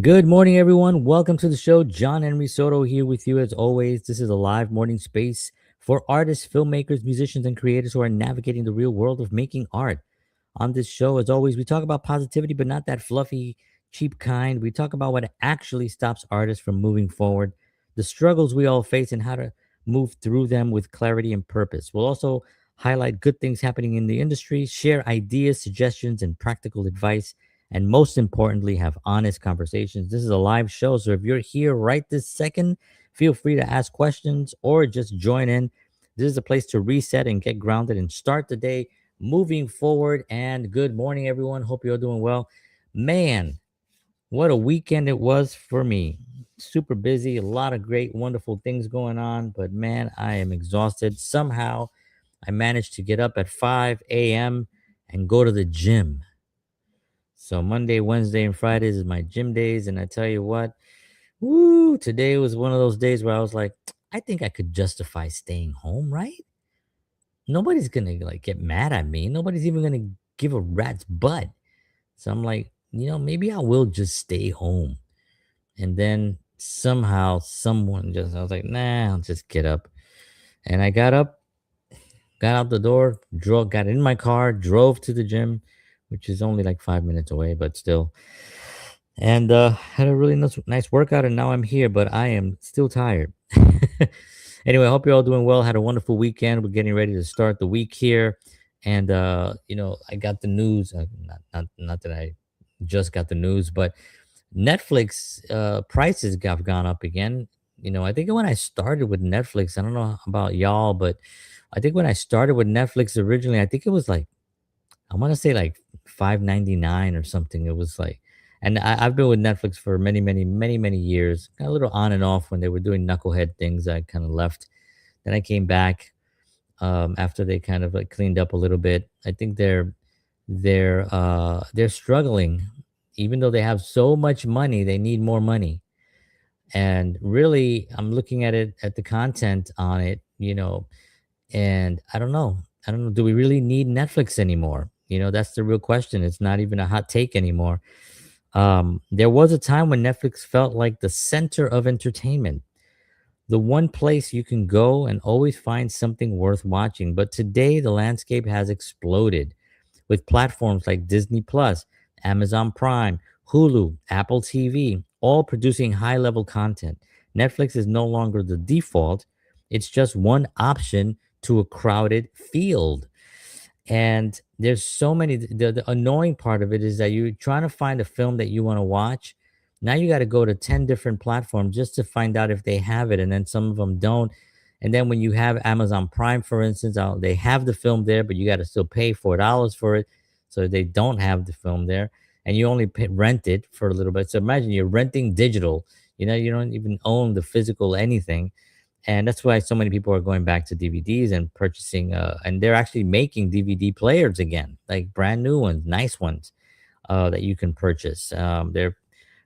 Good morning, everyone. Welcome to the show. John Henry Soto here with you as always. This is a live morning space for artists, filmmakers, musicians, and creators who are navigating the real world of making art. On this show, as always, we talk about positivity, but not that fluffy, cheap kind. We talk about what actually stops artists from moving forward, the struggles we all face, and how to move through them with clarity and purpose. We'll also highlight good things happening in the industry, share ideas, suggestions, and practical advice, and most importantly, have honest conversations. This is a live show, so if you're here right this second, feel free to ask questions or just join in. This is a place to reset and get grounded and start the day moving forward. And good morning, everyone. Hope you're doing well. Man, what a weekend it was for me. Super busy, a lot of great, wonderful things going on, but man, I am exhausted. Somehow, I managed to get up at 5 a.m. and go to the gym. So Monday, Wednesday, and Fridays is my gym days, and I tell you what, woo! Today was one of those days where I was like, I think I could justify staying home, right? Nobody's gonna like get mad at me. Nobody's even gonna give a rat's butt. So I'm like, maybe I will just stay home. And then somehow someone just, I was like, nah, I'll just get up. And I got up, got out the door, drove, got in my car, drove to the gym, which is only like 5 minutes away, but still. And had a really nice workout. And now I'm here, but I am still tired. Anyway, I hope you're all doing well. Had a wonderful weekend. We're getting ready to start the week here. And, I got the news. Not that I just got the news, but Netflix prices have gone up again. I think when I started with Netflix, I don't know about y'all, but I think when I started with Netflix originally, I think it was like I want to say like 5.99 or something. It was like, and I've been with Netflix for many, many, many, many years. Kind of a little on and off when they were doing knucklehead things. I kind of left. Then I came back after they kind of like cleaned up a little bit. I think they're struggling, even though they have so much money. They need more money. And really, I'm looking at it at the content on it, and I don't know. I don't know. Do we really need Netflix anymore? That's the real question. It's not even a hot take anymore. There was a time when Netflix felt like the center of entertainment, the one place you can go and always find something worth watching. But today, the landscape has exploded with platforms like Disney Plus, Amazon Prime, Hulu, Apple TV, all producing high level content. Netflix is no longer the default, it's just one option to a crowded field. And there's so many. The annoying part of it is that you're trying to find a film that you want to watch. Now you got to go to 10 different platforms just to find out if they have it. And then some of them don't. And then when you have Amazon Prime, for instance, they have the film there, but you got to still pay $4 for it. So they don't have the film there. And you only rent it for a little bit. So imagine you're renting digital. You don't even own the physical anything, and that's why so many people are going back to DVDs and purchasing. And they're actually making DVD players again, like brand new ones, nice ones that you can purchase. They're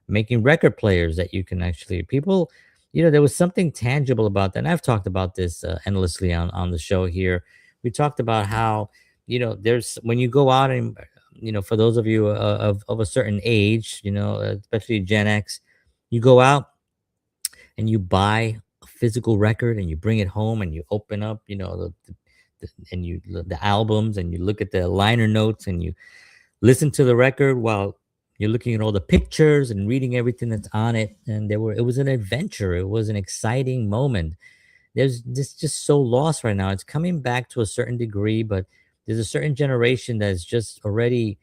making record players that you can actually people. There was something tangible about that. And I've talked about this endlessly on the show here. We talked about how there's when you go out and for those of you of a certain age, especially Gen X, you go out and you buy a physical record and you bring it home and you open up, and the albums, and you look at the liner notes and you listen to the record while you're looking at all the pictures and reading everything that's on it. And it was an adventure. It was an exciting moment. There's this just so lost right now. It's coming back to a certain degree, but there's a certain generation that's just already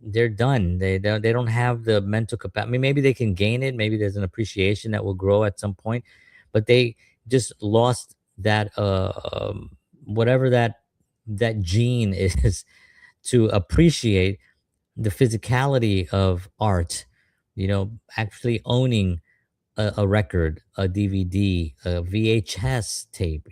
they're done. They don't have the mental capacity. I mean, maybe they can gain it. Maybe there's an appreciation that will grow at some point, but they just lost that whatever that gene is to appreciate the physicality of art. Actually owning a record, a DVD, a VHS tape.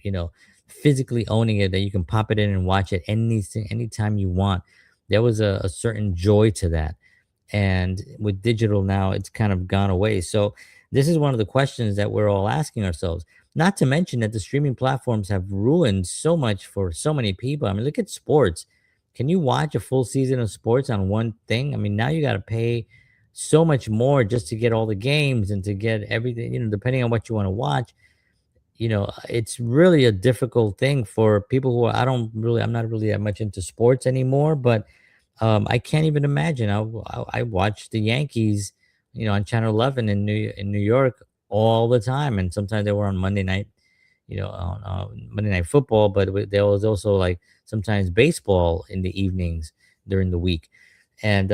Physically owning it that you can pop it in and watch it anytime you want. There was a certain joy to that. And with digital now, it's kind of gone away. So this is one of the questions that we're all asking ourselves. Not to mention that the streaming platforms have ruined so much for so many people. I mean, look at sports. Can you watch a full season of sports on one thing? I mean, now you got to pay so much more just to get all the games and to get everything, depending on what you want to watch. It's really a difficult thing for people who I'm not really that much into sports anymore, but I can't even imagine. I watch the Yankees, on Channel 11 in New York all the time, and sometimes they were on Monday night, on Monday Night Football. But there was also like sometimes baseball in the evenings during the week, and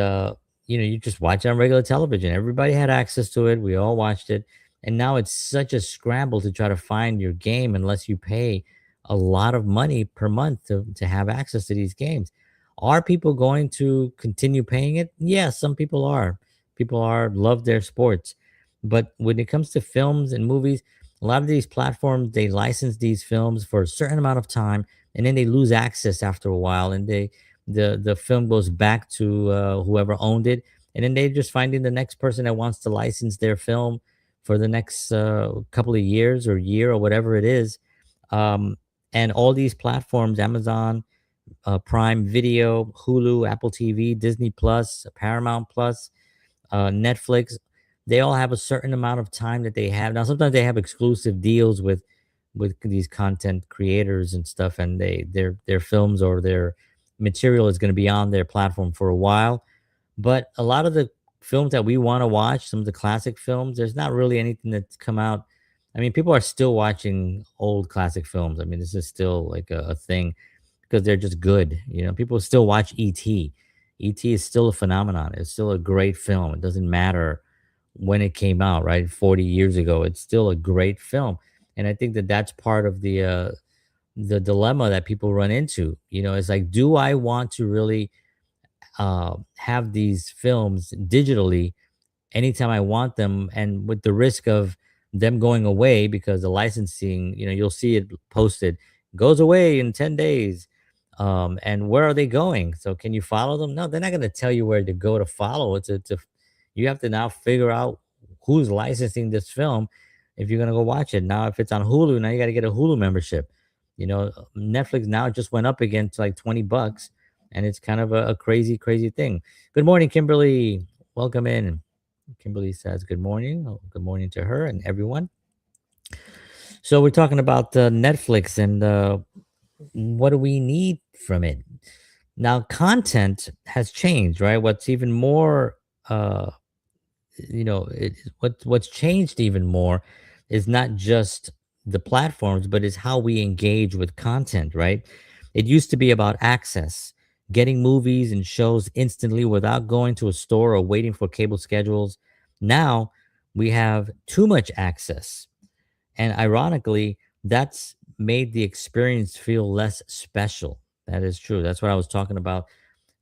you just watch it on regular television. Everybody had access to it. We all watched it, and now it's such a scramble to try to find your game unless you pay a lot of money per month to have access to these games. Are people going to continue paying it? Yes, some people are. People are love their sports. But when it comes to films and movies, a lot of these platforms they license these films for a certain amount of time and then they lose access after a while and the film goes back to whoever owned it, and then they're just finding the next person that wants to license their film for the next couple of years or year or whatever it is. Um, and all these platforms, Amazon, Prime Video, Hulu, Apple TV, Disney Plus, Paramount Plus, Netflix. They all have a certain amount of time that they have. Now, sometimes they have exclusive deals with these content creators and stuff, and their films or their material is going to be on their platform for a while. But a lot of the films that we want to watch, some of the classic films, there's not really anything that's come out. I mean, people are still watching old classic films. I mean, this is still like a thing because they're just good. People still watch E.T. E.T. is still a phenomenon. It's still a great film. It doesn't matter when it came out, right? 40 years ago, it's still a great film. And I think that that's part of the dilemma that people run into. It's like, do I want to really have these films digitally anytime I want them, and with the risk of them going away because the licensing, you'll see it posted, goes away in 10 days. And where are they going? So can you follow them? No, they're not going to tell you where to go to follow. You have to now figure out who's licensing this film if you're going to go watch it. Now, if it's on Hulu, now you got to get a Hulu membership. Netflix now just went up again to like $20, and it's kind of a crazy, crazy thing. Good morning, Kimberly. Welcome in. Kimberly says good morning. Oh, good morning to her and everyone. So we're talking about Netflix and what do we need from it? Now, content has changed, right? What's even more, what's changed even more is not just the platforms, but is how we engage with content, right? It used to be about access, getting movies and shows instantly without going to a store or waiting for cable schedules. Now we have too much access. And ironically, that's made the experience feel less special. That is true. That's what I was talking about.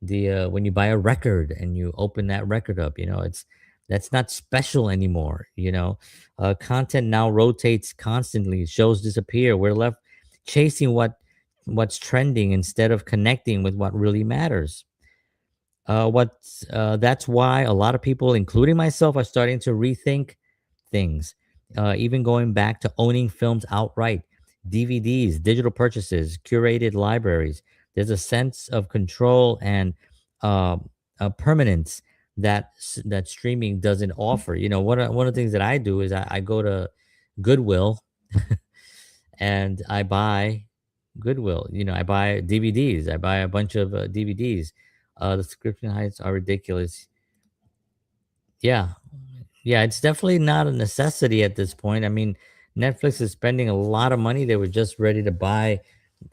The when you buy a record and you open that record up, it's that's not special anymore. Content now rotates constantly. Shows disappear. We're left chasing what's trending instead of connecting with what really matters. That's why a lot of people, including myself, are starting to rethink things. Even going back to owning films outright, DVDs, digital purchases, curated libraries. There's a sense of control and uh, permanence that streaming doesn't offer. One of the things that I do is I go to Goodwill and I buy Goodwill. I buy DVDs. I buy a bunch of DVDs. The subscription heights are ridiculous. Yeah, yeah, it's definitely not a necessity at this point. I mean, Netflix is spending a lot of money. They were just ready to buy.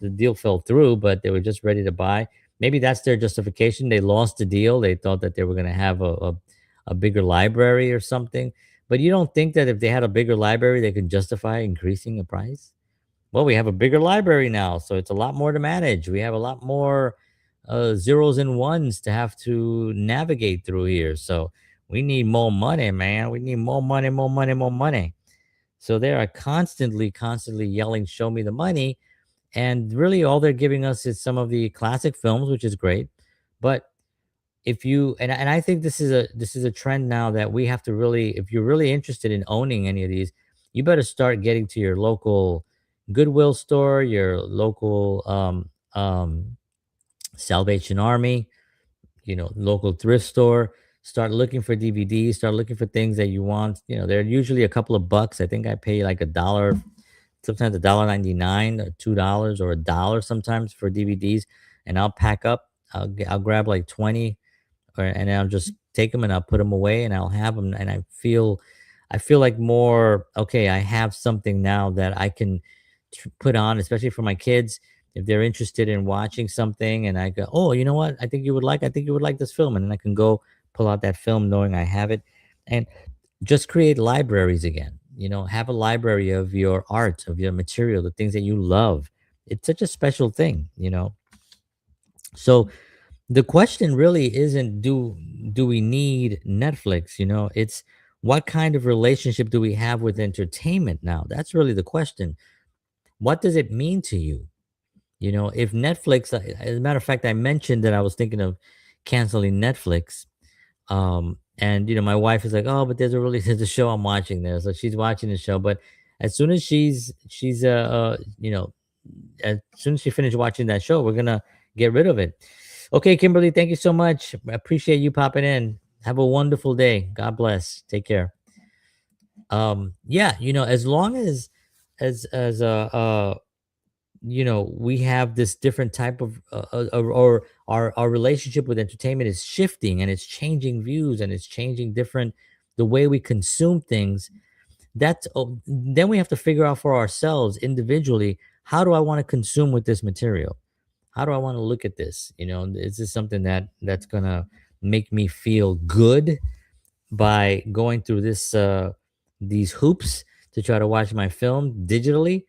The deal fell through, but they were just ready to buy. Maybe that's their justification. They lost the deal. They thought that they were going to have a bigger library or something. But you don't think that if they had a bigger library, they could justify increasing the price? Well, we have a bigger library now, so it's a lot more to manage. We have a lot more zeros and ones to have to navigate through here. So we need more money, man. We need more money, more money, more money. So they are constantly, constantly yelling, "Show me the money!" And really, all they're giving us is some of the classic films, which is great. But if you and I think this is a trend now that we have to really, if you're really interested in owning any of these, you better start getting to your local Goodwill store, your local Salvation Army, local thrift store. start looking for DVDs, start looking for things that you want. You know, they're usually a couple of bucks. I think I pay like a dollar, sometimes $1.99, or $2, or a dollar sometimes for DVDs. And I'll pack up. I'll grab like 20, and I'll just take them and I'll put them away and I'll have them. And I feel like more okay. I have something now that I can put on, especially for my kids if they're interested in watching something. And I go, oh, you know what? I think you would like this film, and then I can go pull out that film knowing I have it, and just create libraries again. You know, have a library of your art, of your material, the things that you love. It's such a special thing, you know. So the question really isn't do we need Netflix, you know? It's what kind of relationship do we have with entertainment now? That's really the question. What does it mean to you? You know, if Netflix, as a matter of fact, I mentioned that I was thinking of canceling Netflix. And you know, my wife is like, "Oh, but there's a really there's a show I'm watching there." So she's watching the show, but as soon as she's you know, as soon as she finished watching that show, we're gonna get rid of it. Okay, Kimberly, thank you so much. I appreciate you popping in. Have a wonderful day. God bless. Take care. Yeah, you know, as long as you know, we have this different type of or our relationship with entertainment is shifting, and it's changing views, and it's changing different the way we consume things. That's then we have to figure out for ourselves individually, how do I want to consume with this material? How do I want to look at this? You know, is this something that's gonna make me feel good by going through these hoops to try to watch my film digitally,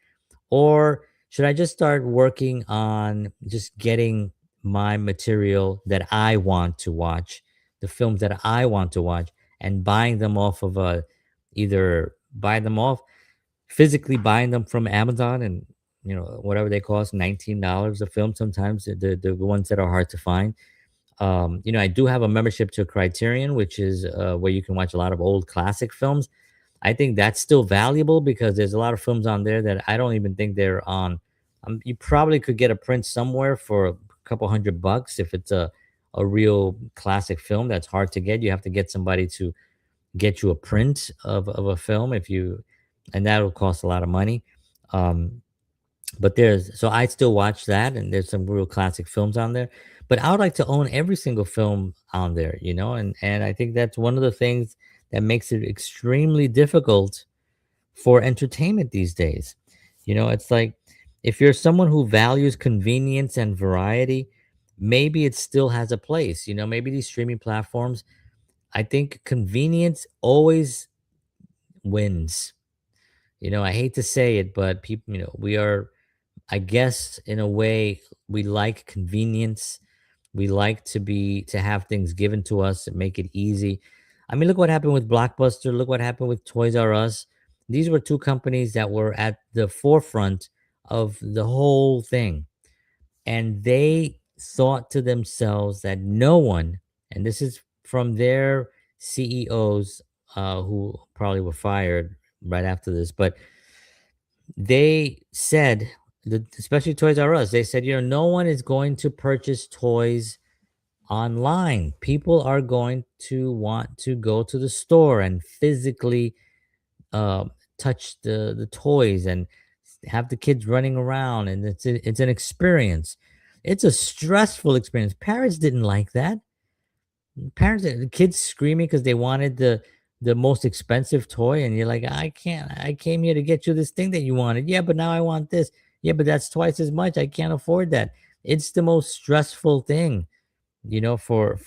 or should I just start working on just getting my material that I want to watch, the films that I want to watch, and buying them off of either buy them off, physically buying them from Amazon, and you know, whatever they cost, $19 a film sometimes, the ones that are hard to find. You know, I do have a membership to Criterion, which is where you can watch a lot of old classic films. I think that's still valuable because there's a lot of films on there that I don't even think they're on. You probably could get a print somewhere for a couple $100 if it's a real classic film that's hard to get. You have to get somebody to get you a print of a film if you, and that'll cost a lot of money. Um, but there's so I still watch that, and there's some real classic films on there. But I would like to own every single film on there, you know, and I think that's one of the things that makes it extremely difficult for entertainment these days. You know, it's like if you're someone who values convenience and variety, maybe it still has a place. You know, maybe these streaming platforms, I think convenience always wins. You know, I hate to say it, but people, you know, we are, I guess, in a way, we like convenience. We like to have things given to us and make it easy. I mean, look what happened with Blockbuster. Look what happened with Toys R Us. These were two companies that were at the forefront of the whole thing. And they thought to themselves that no one, and this is from their CEOs, who probably were fired right after this, but they said, especially Toys R Us, they said, you know, no one is going to purchase toys online. People are going to want to go to the store and physically touch the toys and have the kids running around, and it's an experience. It's a stressful experience. Parents didn't like that. The kids screaming because they wanted the most expensive toy, and you're like, I can't. I came here to get you this thing that you wanted. Yeah, but now I want this. Yeah, but that's twice as much. I can't afford that. It's the most stressful thing, you know, for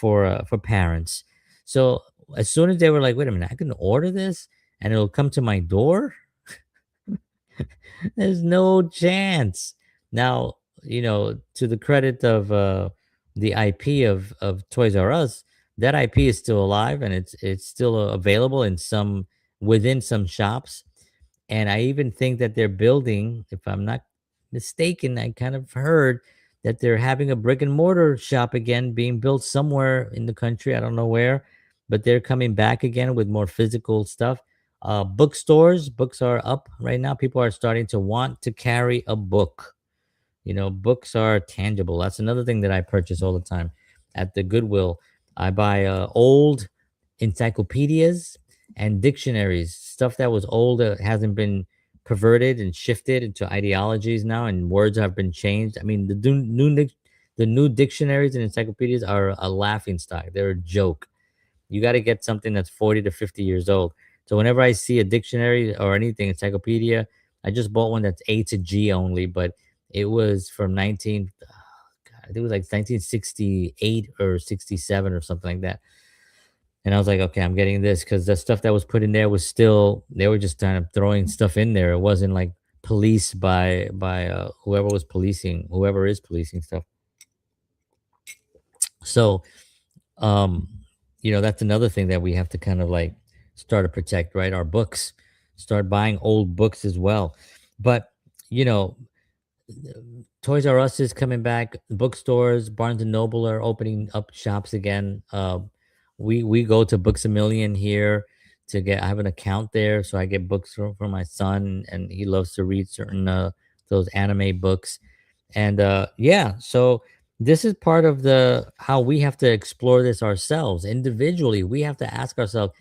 parents. So as soon as they were like, wait a minute, I can order this and it'll come to my door. There's no chance. Now, you know, to the credit of the IP of Toys R Us, that IP is still alive, and it's still available in some within some shops. And I even think that they're building, if I'm not mistaken, I kind of heard that they're having a brick and mortar shop again being built somewhere in the country. I don't know where, but they're coming back again with more physical stuff. Bookstores, books are up right now. People are starting to want to carry a book. You know, books are tangible. That's another thing that I purchase all the time at the Goodwill. I buy old encyclopedias and dictionaries, stuff that was old that hasn't been perverted and shifted into ideologies now, and words have been changed. I mean, the new dictionaries and encyclopedias are a laughing stock. They're a joke. You got to get something that's 40 to 50 years old. So whenever I see a dictionary or anything, encyclopedia, I just bought one that's A to G only, but it was from 19, God, I think it was like 1968 or 67 or something like that. And I was like, okay, I'm getting this because the stuff that was put in there was still, they were just kind of throwing stuff in there. It wasn't like policed by whoever was policing, whoever is policing stuff. So um that's another thing that we have to kind of like start to protect, right? Our books, start buying old books as well. But you know Toys R Us is coming back, bookstores, Barnes and Noble are opening up shops again. We go to Books a Million here to get, I have an account there, so I get books for my son, and he loves to read certain those anime books. And yeah, so this is part of the how we have to explore this ourselves individually. We have to ask ourselves,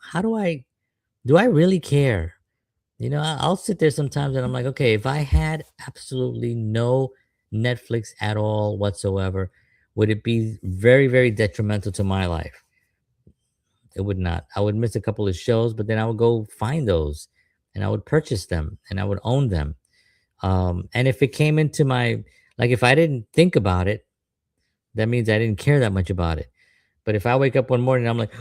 how do I really care? I'll sit there sometimes and I'm like, okay, if I had absolutely no Netflix at all whatsoever, would it be very, very detrimental to my life? It would not. I would miss a couple of shows, but then I would go find those and I would purchase them and I would own them. And if it came into my, like, if I didn't think about it, that means I didn't care that much about it. But if I wake up one morning and I'm like,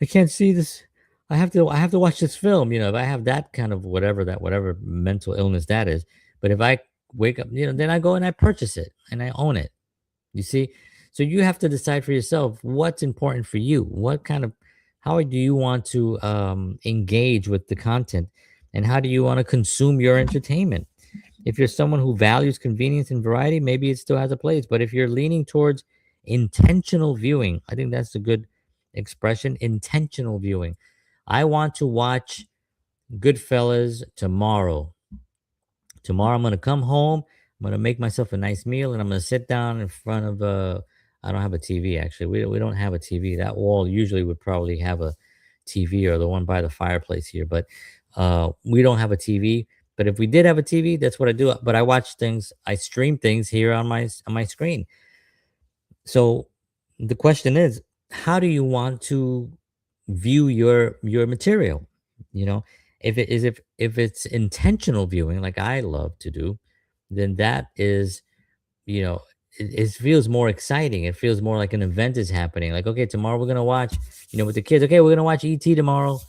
I can't see this. I have to watch this film. If I have that kind of whatever mental illness that is. But if I wake up, then I go and I purchase it and I own it. You see? So you have to decide for yourself what's important for you. What kind of how do you want to engage with the content, and how do you want to consume your entertainment? If you're someone who values convenience and variety, maybe it still has a place. But if you're leaning towards intentional viewing, I think that's a good expression, intentional viewing. I want to watch Goodfellas tomorrow. Tomorrow I'm going to come home, I'm going to make myself a nice meal, and I'm going to sit down in front of I don't have a TV actually. We don't have a TV. That wall usually would probably have a TV, or the one by the fireplace here, but we don't have a TV. But if we did have a TV, that's what I do. But I watch things, I stream things here on my screen. So the question is, how do you want to view your material? You know, if it's intentional viewing, like I love to do, then that is, it feels more exciting. It feels more like an event is happening. Like, okay, tomorrow we're gonna watch, with the kids. Okay, we're gonna watch ET tomorrow.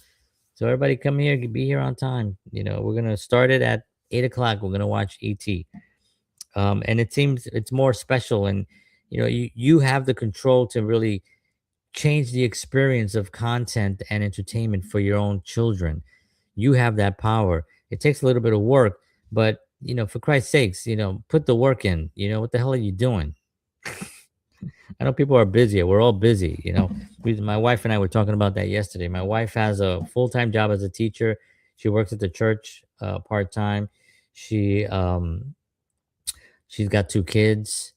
So everybody come here, be here on time. We're gonna start it at 8 o'clock. We're gonna watch ET. And it seems it's more special, and you have the control to really change the experience of content and entertainment for your own children. You have that power. It takes a little bit of work, but for Christ's sakes, put the work in. What the hell are you doing? I know people are busy. We're all busy. My wife and I were talking about that yesterday. My wife has a full-time job as a teacher. She works at the church part-time. She's got two kids.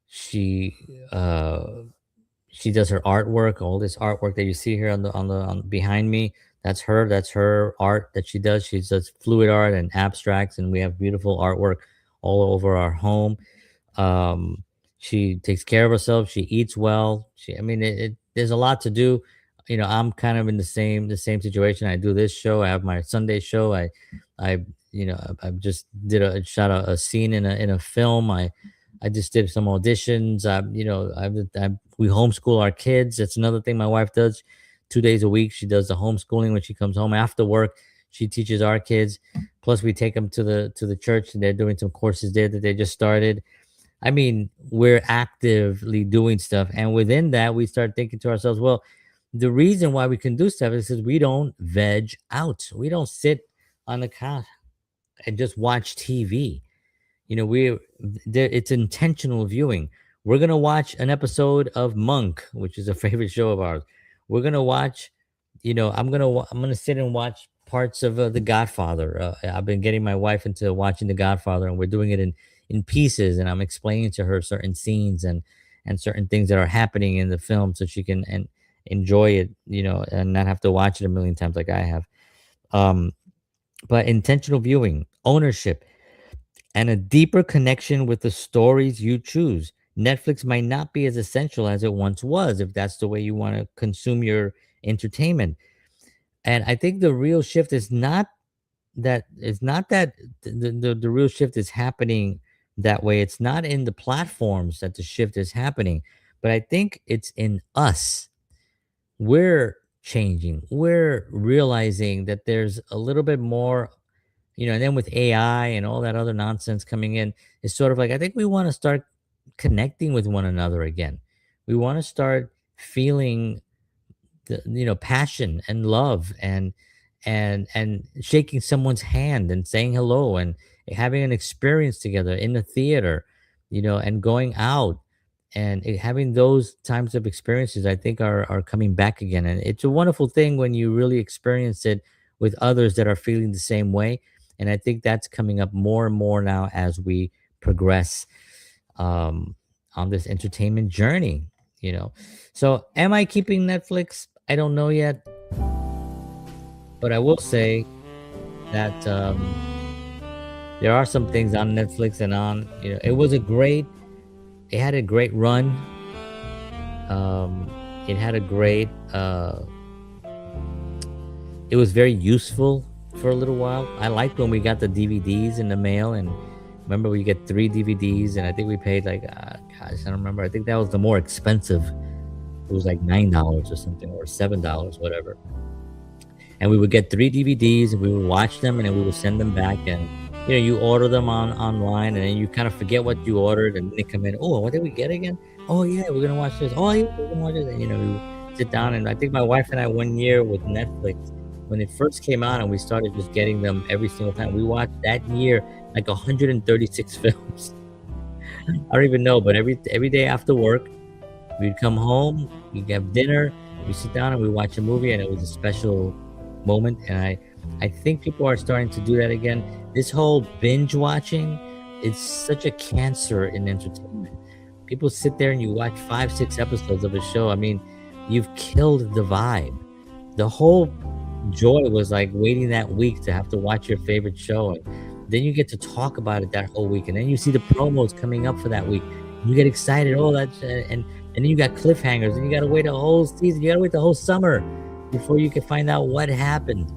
She uh she does her artwork, all this artwork that you see here on behind me. That's her art that she does. She does fluid art and abstracts, and we have beautiful artwork all over our home. um she takes care of herself, she eats well. I mean, there's a lot to do. I'm kind of in the same situation. I do this show, I have my Sunday show. I just did a shot a scene in a film. I just did some auditions. We homeschool our kids. That's another thing my wife does. 2 days a week, she does the homeschooling. When she comes home after work, she teaches our kids. Plus, we take them to the church, and they're doing some courses there that they just started. I mean, we're actively doing stuff, and within that, we start thinking to ourselves, well, the reason why we can do stuff is because we don't veg out. We don't sit on the couch and just watch TV. We there, it's intentional viewing. We're gonna watch an episode of Monk, which is a favorite show of ours. We're gonna watch. I'm gonna sit and watch parts of The Godfather. I've been getting my wife into watching The Godfather, and we're doing it in pieces. And I'm explaining to her certain scenes, and certain things that are happening in the film so she can and enjoy it, and not have to watch it a million times like I have. Um, but intentional viewing, ownership, and a deeper connection with the stories you choose. Netflix might not be as essential as it once was if that's the way you want to consume your entertainment. And I think the real shift is not that the real shift is happening that way. It's not in the platforms that the shift is happening, but I think it's in us. We're changing. We're realizing that there's a little bit more, and then with AI and all that other nonsense coming in, it's sort of like I think we want to start connecting with one another again. We want to start feeling the passion and love and shaking someone's hand and saying hello and having an experience together in the theater, and going out and having those times of experiences. I think are coming back again, and it's a wonderful thing when you really experience it with others that are feeling the same way. And I think that's coming up more and more now as we progress, um, on this entertainment journey. So am I keeping Netflix? I don't know yet, but I will say that, there are some things on Netflix and on, it had a great run. It had a great, it was very useful for a little while. I liked when we got the DVDs in the mail, and remember we get 3 DVDs, and I think we paid like, gosh, I don't remember. I think that was the more expensive. It was like $9 or something, or $7, whatever. And we would get 3 DVDs, and we would watch them, and then we would send them back. And you order them online, and then you kind of forget what you ordered, and then they come in. Oh, what did we get again? Oh yeah, we're gonna watch this. Oh yeah, we're gonna watch this. And we would sit down, and I think my wife and I, one year with Netflix, when it first came out, and we started just getting them every single time, we watched that year like 136 films. I don't even know, but every day after work, we'd come home, we'd have dinner, we sit down and we watch a movie, and it was a special moment. And I think people are starting to do that again. This whole binge watching, it's such a cancer in entertainment. People sit there and you watch 5 6 episodes of a show. I mean, you've killed the vibe. The whole joy was like waiting that week to have to watch your favorite show, and then you get to talk about it that whole week, and then you see the promos coming up for that week. You get excited. Oh, that's and then you got cliffhangers, and you got to wait a whole season. You got to wait the whole summer before you can find out what happened.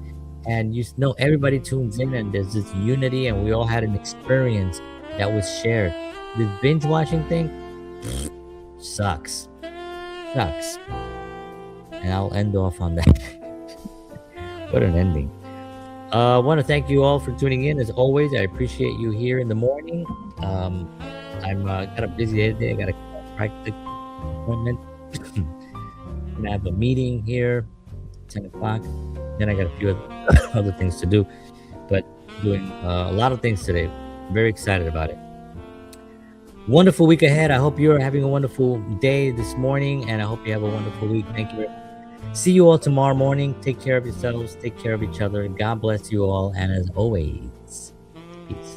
And everybody tunes in, and there's this unity, and we all had an experience that was shared. The binge watching thing sucks. And I'll end off on that. What an ending. I want to thank you all for tuning in. As always, I appreciate you here in the morning. I'm got a busy day today. I got a chiropractic appointment. I'm gonna have a meeting here, 10 o'clock. Then I got a few other things to do, but doing a lot of things today. Very excited about it. Wonderful week ahead. I hope you're having a wonderful day this morning, and I hope you have a wonderful week. Thank you very much. See you all tomorrow morning. Take care of yourselves. Take care of each other. God bless you all. And as always,